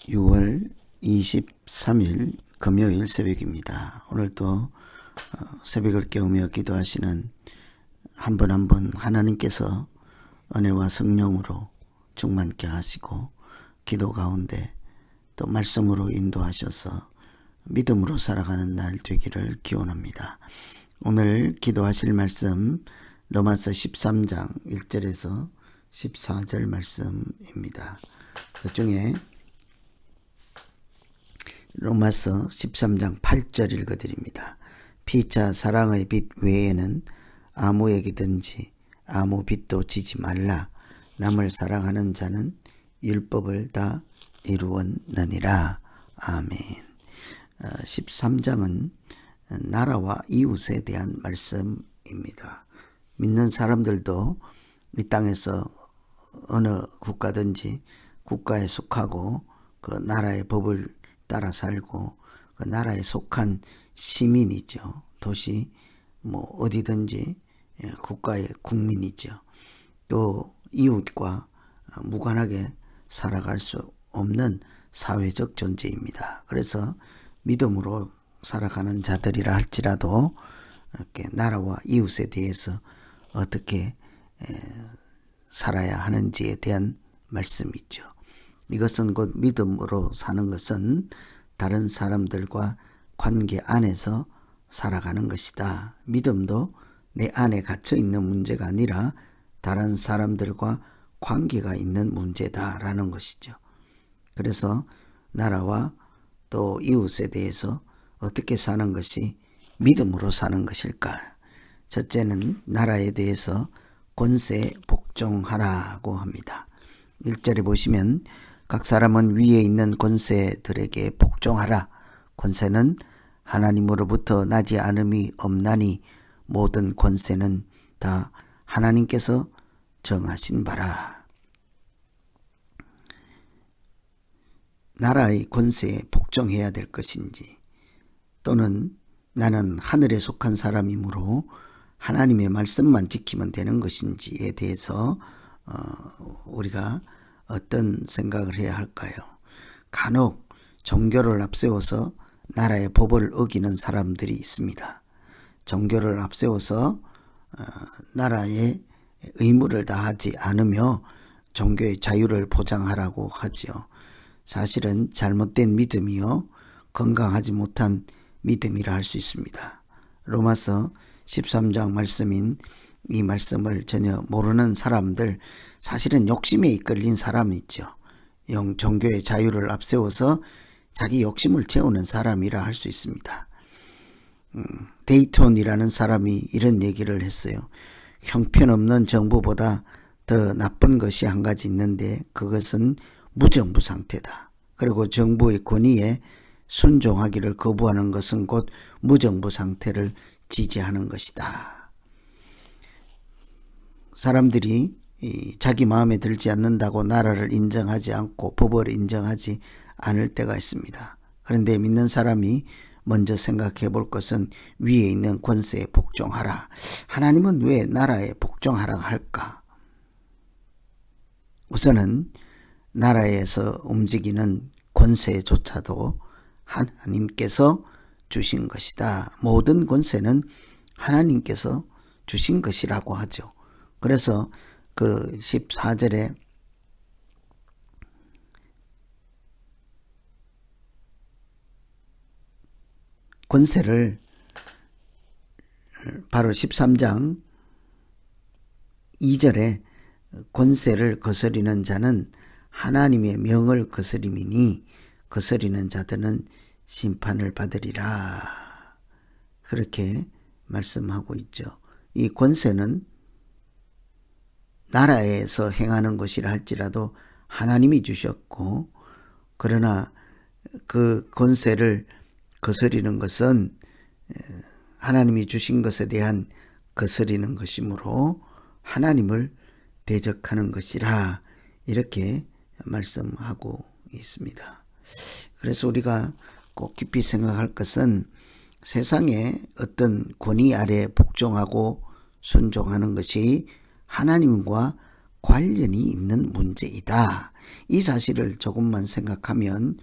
6월 23일 금요일 새벽입니다. 오늘도 새벽을 깨우며 기도하시는 한 분 한 분 하나님께서 은혜와 성령으로 충만케 하시고 기도 가운데 또 말씀으로 인도하셔서 믿음으로 살아가는 날 되기를 기원합니다. 오늘 기도하실 말씀 로마서 13장 1절에서 14절 말씀입니다. 그 중에 로마서 13장 8절 읽어드립니다. 피차 사랑의 빚 외에는 아무에게든지 아무 빚도 지지 말라. 남을 사랑하는 자는 율법을 다 이루었느니라. 아멘. 13장은 나라와 이웃에 대한 말씀입니다. 믿는 사람들도 이 땅에서 어느 국가든지 국가에 속하고 그 나라의 법을 따라 살고 그 나라에 속한 시민이죠. 도시 어디든지 국가의 국민이죠. 또 이웃과 무관하게 살아갈 수 없는 사회적 존재입니다. 그래서 믿음으로 살아가는 자들이라 할지라도 이렇게 나라와 이웃에 대해서 어떻게 살아야 하는지에 대한 말씀이죠. 이것은 곧 믿음으로 사는 것은 다른 사람들과 관계 안에서 살아가는 것이다. 믿음도 내 안에 갇혀 있는 문제가 아니라 다른 사람들과 관계가 있는 문제다라는 것이죠. 그래서 나라와 또 이웃에 대해서 어떻게 사는 것이 믿음으로 사는 것일까? 첫째는 나라에 대해서 권세에 복종하라고 합니다. 1절에 보시면 각 사람은 위에 있는 권세들에게 복종하라. 권세는 하나님으로부터 나지 않음이 없나니 모든 권세는 다 하나님께서 정하신 바라. 나라의 권세에 복종해야 될 것인지 또는 나는 하늘에 속한 사람이므로 하나님의 말씀만 지키면 되는 것인지에 대해서 우리가 어떤 생각을 해야 할까요? 간혹 종교를 앞세워서 나라의 법을 어기는 사람들이 있습니다. 종교를 앞세워서 나라의 의무를 다하지 않으며 종교의 자유를 보장하라고 하지요. 사실은 잘못된 믿음이요 건강하지 못한 믿음이라 할 수 있습니다. 로마서 13장 말씀인 이 말씀을 전혀 모르는 사람들, 사실은 욕심에 이끌린 사람이 있죠. 종교의 자유를 앞세워서 자기 욕심을 채우는 사람이라 할 수 있습니다. 데이톤이라는 사람이 이런 얘기를 했어요. 형편없는 정부보다 더 나쁜 것이 한 가지 있는데 그것은 무정부 상태다. 그리고 정부의 권위에 순종하기를 거부하는 것은 곧 무정부 상태를 지지하는 것이다. 사람들이 자기 마음에 들지 않는다고 나라를 인정하지 않고 법을 인정하지 않을 때가 있습니다. 그런데 믿는 사람이 먼저 생각해 볼 것은 위에 있는 권세에 복종하라. 하나님은 왜 나라에 복종하라 할까? 우선은 나라에서 움직이는 권세조차도 하나님께서 주신 것이다. 모든 권세는 하나님께서 주신 것이라고 하죠. 그래서 그 14절에 권세를 바로 13장 2절에 권세를 거스리는 자는 하나님의 명을 거스림이니 거스리는 자들은 심판을 받으리라. 그렇게 말씀하고 있죠. 이 권세는 나라에서 행하는 것이라 할지라도 하나님이 주셨고, 그러나 그 권세를 거스리는 것은 하나님이 주신 것에 대한 거스리는 것이므로 하나님을 대적하는 것이라 이렇게 말씀하고 있습니다. 그래서 우리가 꼭 깊이 생각할 것은 세상에 어떤 권위 아래 복종하고 순종하는 것이 하나님과 관련이 있는 문제이다. 이 사실을 조금만 생각하면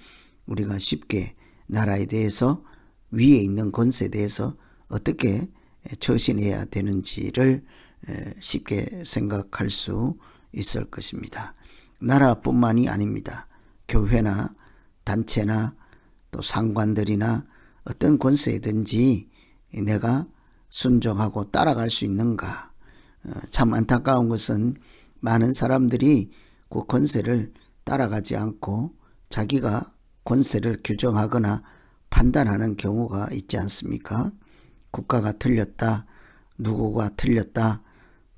우리가 쉽게 나라에 대해서, 위에 있는 권세에 대해서 어떻게 처신해야 되는지를 쉽게 생각할 수 있을 것입니다. 나라뿐만이 아닙니다. 교회나 단체나 또 상관들이나 어떤 권세든지 내가 순종하고 따라갈 수 있는가. 참 안타까운 것은 많은 사람들이 그 권세를 따라가지 않고 자기가 권세를 규정하거나 판단하는 경우가 있지 않습니까? 국가가 틀렸다, 누구가 틀렸다,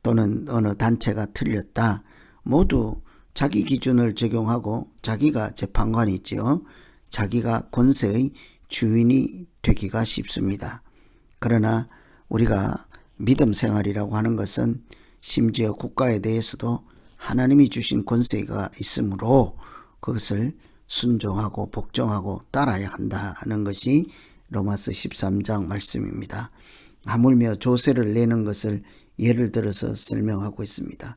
또는 어느 단체가 틀렸다, 모두 자기 기준을 적용하고 자기가 재판관이 있지요. 자기가 권세의 주인이 되기가 쉽습니다. 그러나 우리가 믿음 생활이라고 하는 것은 심지어 국가에 대해서도 하나님이 주신 권세가 있으므로 그것을 순종하고 복종하고 따라야 한다는 것이 로마서 13장 말씀입니다. 하물며 조세를 내는 것을 예를 들어서 설명하고 있습니다.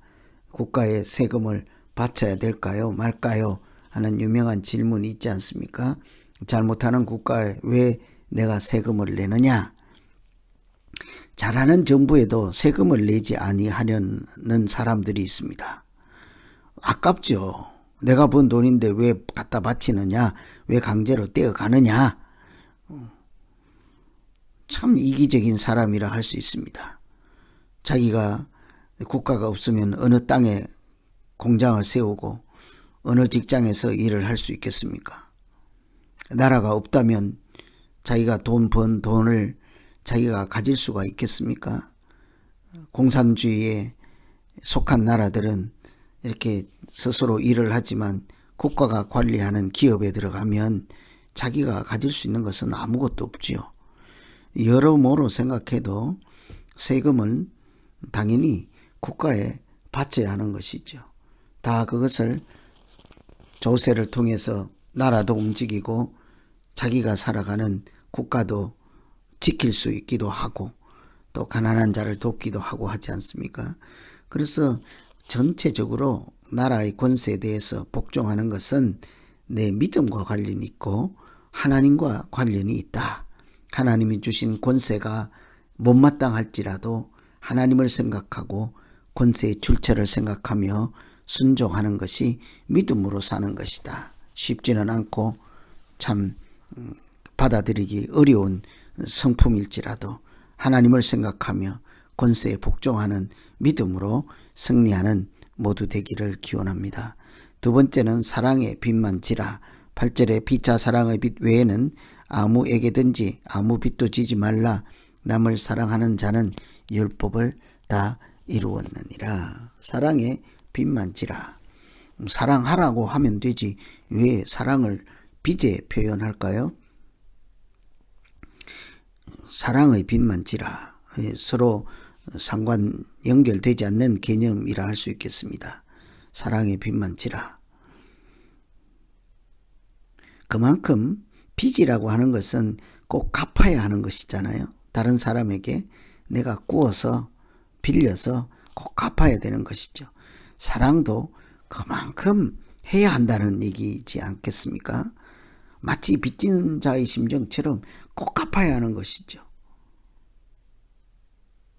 국가에 세금을 바쳐야 될까요? 말까요? 하는 유명한 질문이 있지 않습니까? 잘못하는 국가에 왜 내가 세금을 내느냐? 잘하는 정부에도 세금을 내지 아니하려는 사람들이 있습니다. 아깝죠. 내가 번 돈인데 왜 갖다 바치느냐? 왜 강제로 떼어가느냐? 참 이기적인 사람이라 할 수 있습니다. 자기가 국가가 없으면 어느 땅에 공장을 세우고 어느 직장에서 일을 할 수 있겠습니까? 나라가 없다면 자기가 돈 번 돈을 자기가 가질 수가 있겠습니까? 공산주의에 속한 나라들은 이렇게 스스로 일을 하지만 국가가 관리하는 기업에 들어가면 자기가 가질 수 있는 것은 아무것도 없지요. 여러모로 생각해도 세금은 당연히 국가에 바쳐야 하는 것이죠. 다 그것을 조세를 통해서 나라도 움직이고 자기가 살아가는 국가도 지킬 수 있기도 하고 또 가난한 자를 돕기도 하고 하지 않습니까? 그래서 전체적으로 나라의 권세에 대해서 복종하는 것은 내 믿음과 관련이 있고 하나님과 관련이 있다. 하나님이 주신 권세가 못마땅할지라도 하나님을 생각하고 권세의 출처를 생각하며 순종하는 것이 믿음으로 사는 것이다. 쉽지는 않고 참 받아들이기 어려운 성품일지라도 하나님을 생각하며 권세에 복종하는 믿음으로 승리하는 모두 되기를 기원합니다. 두 번째는 사랑의 빚만 지라. 8절에 피차 사랑의 빚 외에는 아무에게든지 아무 빚도 지지 말라. 남을 사랑하는 자는 율법을 다 이루었느니라. 사랑의 빚만 지라. 사랑하라고 하면 되지 왜 사랑을 빚에 표현할까요? 사랑의 빚만 지라. 서로 상관 연결되지 않는 개념이라 할 수 있겠습니다. 사랑의 빚만 지라. 그만큼 빚이라고 하는 것은 꼭 갚아야 하는 것이잖아요. 다른 사람에게 내가 꾸어서 빌려서 꼭 갚아야 되는 것이죠. 사랑도 그만큼 해야 한다는 얘기지 않겠습니까? 마치 빚진 자의 심정처럼 꼭 갚아야 하는 것이죠.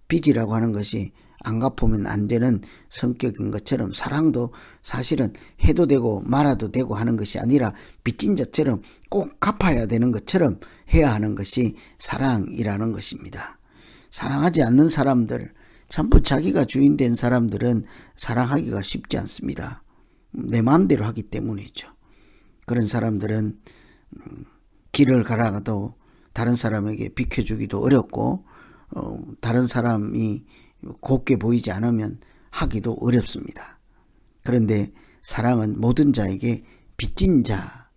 빚이라고 하는 것이 안 갚으면 안 되는 성격인 것처럼 사랑도 사실은 해도 되고 말아도 되고 하는 것이 아니라 빚진 자처럼 꼭 갚아야 되는 것처럼 해야 하는 것이 사랑이라는 것입니다. 사랑하지 않는 사람들, 전부 자기가 주인 된 사람들은 사랑하기가 쉽지 않습니다. 내 마음대로 하기 때문이죠. 그런 사람들은 길을 가다가도 다른 사람에게 비켜주기도 어렵고 다른 사람이 곱게 보이지 않으면 하기도 어렵습니다. 그런데 사랑은 모든 자에게 빚진 자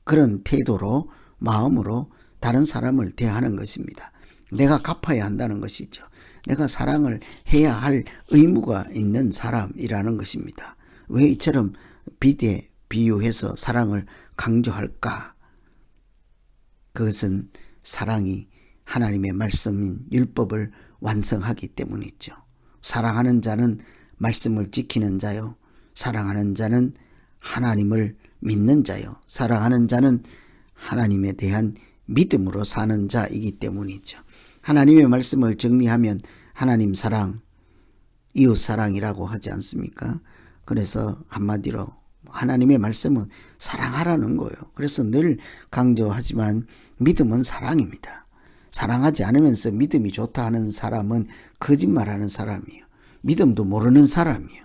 그런 태도로 마음으로 다른 사람을 대하는 것입니다. 내가 갚아야 한다는 것이죠. 내가 사랑을 해야 할 의무가 있는 사람이라는 것입니다. 왜 이처럼 빚에 비유해서 사랑을 강조할까? 그것은 사랑이 하나님의 말씀인 율법을 완성하기 때문이죠. 사랑하는 자는 말씀을 지키는 자요. 사랑하는 자는 하나님을 믿는 자요. 사랑하는 자는 하나님에 대한 믿음으로 사는 자이기 때문이죠. 하나님의 말씀을 정리하면 하나님 사랑, 이웃 사랑이라고 하지 않습니까? 그래서 한마디로 하나님의 말씀은 사랑하라는 거예요. 그래서 늘 강조하지만 믿음은 사랑입니다. 사랑하지 않으면서 믿음이 좋다 하는 사람은 거짓말하는 사람이에요. 믿음도 모르는 사람이에요.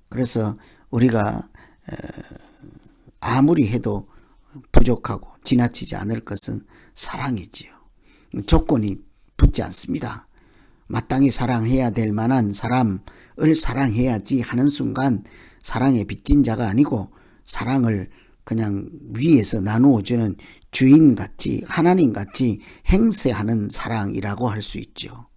그래서 우리가 아무리 해도 부족하고 지나치지 않을 것은 사랑이지요. 조건이 붙지 않습니다. 마땅히 사랑해야 될 만한 사람을 사랑해야지 하는 순간 사랑에 빚진 자가 아니고 사랑을 그냥 위에서 나누어주는 주인같이 하나님같이 행세하는 사랑이라고 할 수 있죠.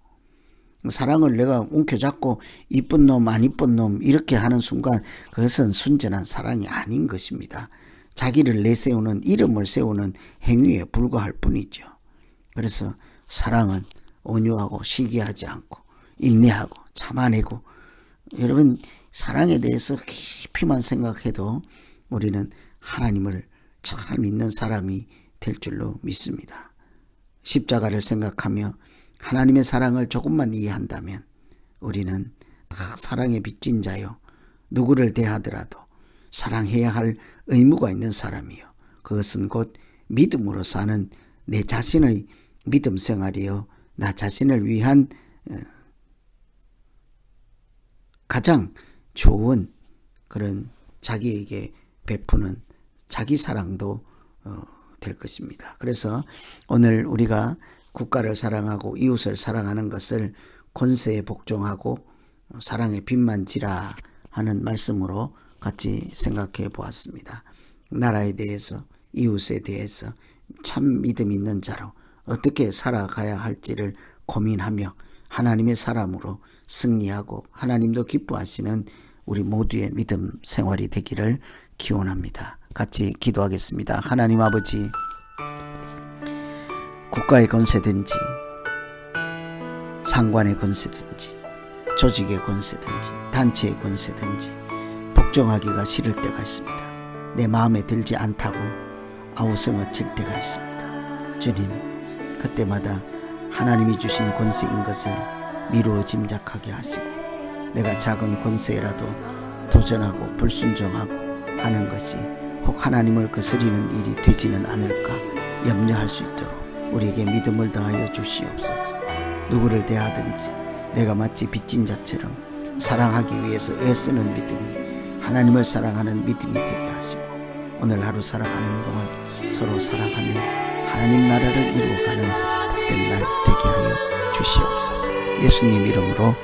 사랑을 내가 움켜잡고 이쁜 놈 안 이쁜 놈 이렇게 하는 순간 그것은 순전한 사랑이 아닌 것입니다. 자기를 내세우는 이름을 세우는 행위에 불과할 뿐이죠. 그래서 사랑은 온유하고 시기하지 않고 인내하고 참아내고, 여러분 사랑에 대해서 깊이만 생각해도 우리는 하나님을 잘 믿는 사람이 될 줄로 믿습니다. 십자가를 생각하며 하나님의 사랑을 조금만 이해한다면 우리는 다 사랑에 빚진 자요, 누구를 대하더라도 사랑해야 할 의무가 있는 사람이요, 그것은 곧 믿음으로 사는 내 자신의 믿음 생활이요, 나 자신을 위한 가장 좋은 그런 자기에게 베푸는 자기 사랑도 될 것입니다. 그래서 오늘 우리가 국가를 사랑하고 이웃을 사랑하는 것을 권세에 복종하고 사랑의 빛만 지라 하는 말씀으로 같이 생각해 보았습니다. 나라에 대해서, 이웃에 대해서 참 믿음 있는 자로 어떻게 살아가야 할지를 고민하며 하나님의 사람으로 승리하고 하나님도 기뻐하시는 우리 모두의 믿음 생활이 되기를 기원합니다. 같이 기도하겠습니다. 하나님 아버지, 국가의 권세든지 상관의 권세든지 조직의 권세든지 단체의 권세든지 복종하기가 싫을 때가 있습니다. 내 마음에 들지 않다고 아우성을 칠 때가 있습니다. 주님, 그때마다 하나님이 주신 권세인 것을 미루어 짐작하게 하시고 내가 작은 권세라도 도전하고 불순종하고 하는 것이 혹 하나님을 거스리는 일이 되지는 않을까 염려할 수 있도록 우리에게 믿음을 더하여 주시옵소서. 누구를 대하든지 내가 마치 빚진 자처럼 사랑하기 위해서 애쓰는 믿음이 하나님을 사랑하는 믿음이 되게 하시고 오늘 하루 살아가는 동안 서로 사랑하며 하나님 나라를 이루어가는 복된 날 되게 하여 주시옵소서. 예수님 이름으로